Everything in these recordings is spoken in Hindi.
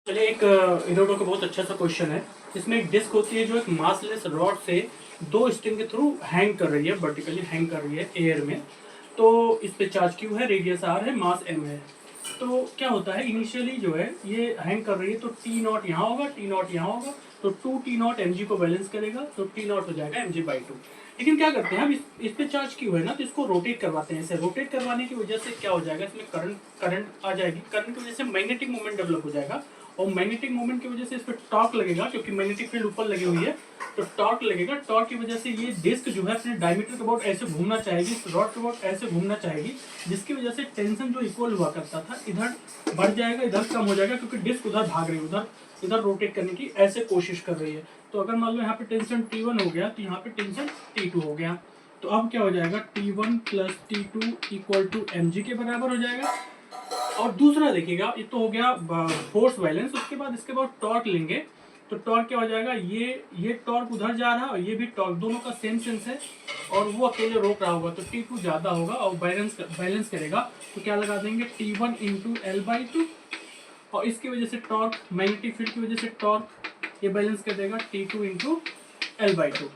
चलिए एक इनोडो का बहुत अच्छा सा क्वेश्चन है। इसमें एक डिस्क होती है जो एक मासलेस रॉड से दो स्ट्रिंग के थ्रू हैंग कर रही है, वर्टिकली हैंग कर रही है एयर में। तो इस पे चार्ज क्यू है, रेडियस आर है, मास एम है। तो क्या होता है, इनिशियली जो है ये हैंग कर रही है तो टी नॉट यहाँ होगा, टी नॉट यहाँ होगा, तो 2 T0 mg को बैलेंस करेगा तो टी नॉट हो जाएगा mg/2। लेकिन क्या करते हैं हम इस पे चार्ज क्यू है ना, तो इसको रोटेट करवाते हैं। ऐसे रोटेट करवाने की वजह से क्या हो जाएगा, इसमें करंट आ जाएगी। करंट की वजह से मैग्नेटिक मोमेंट डेवलप हो जाएगा और मैग्नेटिक मोमेंट की वजह से इस पर टॉर्क लगेगा, क्योंकि मैग्नेटिक फील्ड ऊपर लगी हुई है तो टॉर्क लगेगा। टॉर्क की वजह से ये डिस्क जो है अपने डायमीटर के अबाउट ऐसे घूमना चाहेगी, इस रॉड के अबाउट ऐसे घूमना चाहेगी, जिसकी वजह से टेंशन जो इक्वल हुआ करता था इधर बढ़ जाएगा, इधर कम हो जाएगा, क्योंकि डिस्क उधर भाग रही है, इधर रोटेट करने की ऐसे कोशिश कर रही है। तो अगर मान लो यहाँ पे टेंशन T1 हो गया तो यहाँ पे टेंशन T2 हो गया। तो अब क्या हो जाएगा, T1 plus T2 equal to mg के बराबर हो जाएगा। और दूसरा देखिएगा, ये तो हो गया फोर्स बैलेंस। उसके बाद इसके बाद टॉर्क लेंगे तो टॉर्क क्या हो जाएगा, ये टॉर्क उधर जा रहा है और ये भी टॉर्क, दोनों का सेम सेंस है और वो अकेले रोक रहा होगा तो T2 ज़्यादा होगा और बैलेंस करेगा। तो क्या लगा देंगे, T1 इंटू L/2 और इसकी वजह से टॉर्क, मैग्नेटिक फील्ड की वजह से टॉर्क ये बैलेंस कर देगा T2 इंटू L/2।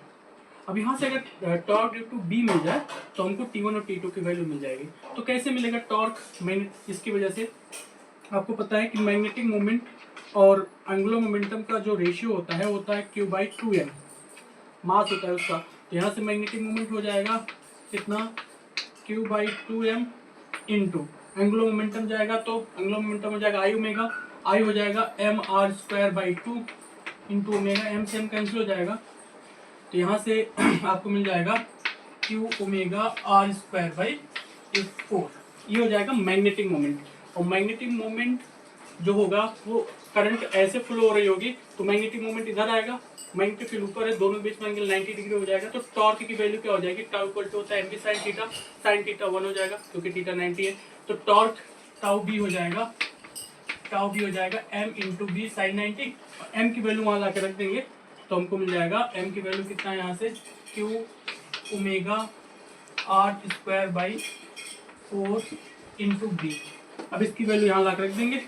अब यहाँ से अगर टॉर्क ड्यू टू बी मिल जाए तो हमको T1 और T2 की वैल्यू मिल जाएगी। तो कैसे मिलेगा टॉर्क, इसकी वजह से आपको पता है कि मैग्नेटिक मोमेंट और एंगुलर मोमेंटम का जो रेशियो होता है Q/2m, मास होता है उसका। तो यहाँ से मैग्नेटिक मोमेंट हो जाएगा कितना, Q/2m इंटू एंगुलर मोमेंटम जाएगा तो एंगुलर मोमेंटम हो जाएगा आई ओमेगा, आई हो जाएगा mr²/2 इंटू ओमेगा, एम से एम कैंसिल हो जाएगा। तो यहाँ से आपको मिल जाएगा Q ओमेगा r²/4। ये हो जाएगा मैग्नेटिक मोमेंट। और मैग्नेटिक मोमेंट जो होगा वो करंट ऐसे फ्लो हो रही होगी तो मैग्नेटिक मोमेंट इधर आएगा, मैग्नेटिक फील्ड ऊपर है, दोनों बीच में एंगल 90 डिग्री हो जाएगा। तो टॉर्क की वैल्यू क्या हो जाएगी, टाउ इक्वल टू होता है mv sin theta, sin theta 1 हो जाएगा क्योंकि थीटा 90 है। तो टॉर्क टाउ बी हो जाएगा m into B sine 90। m की वैल्यू वहाँ ला के रख देंगे तो हमको मिल जाएगा m की वैल्यू कितना है यहाँ से, Q omega r²/4 into B. अब इसकी वैल्यू यहाँ ला के रख देंगे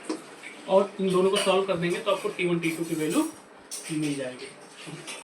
और इन दोनों को सॉल्व कर देंगे तो आपको T1 T2 की वैल्यू मिल जाएगी।